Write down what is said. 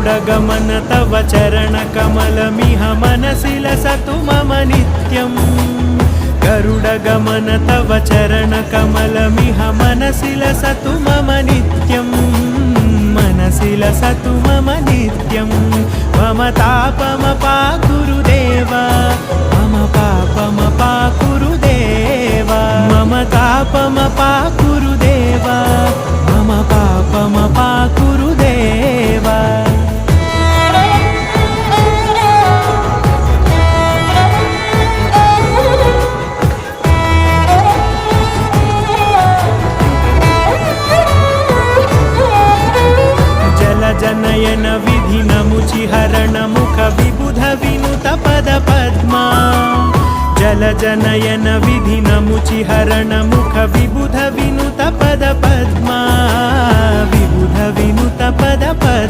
गरुडगमन तव चरणकमलमिह मनसि लसतु मम नित्यम् गरुडगमन तव चरणकमलमिह मनसि लसतु मम नित्यम् मनसि लसतु मम नित्यं मम तापमपाकुरुदेव मम पापमपाकुरुदेव मम तापमपाकुरुदेव मम पापमपाकुरुदेव जनयन विधिन मुचिहरण मुख विबुध विनुत पद पद्मा जल जनयन विधिन मुचिहरण मुख विबुध विनुत पद पद्मा विबुध विनुत पद पद्मा।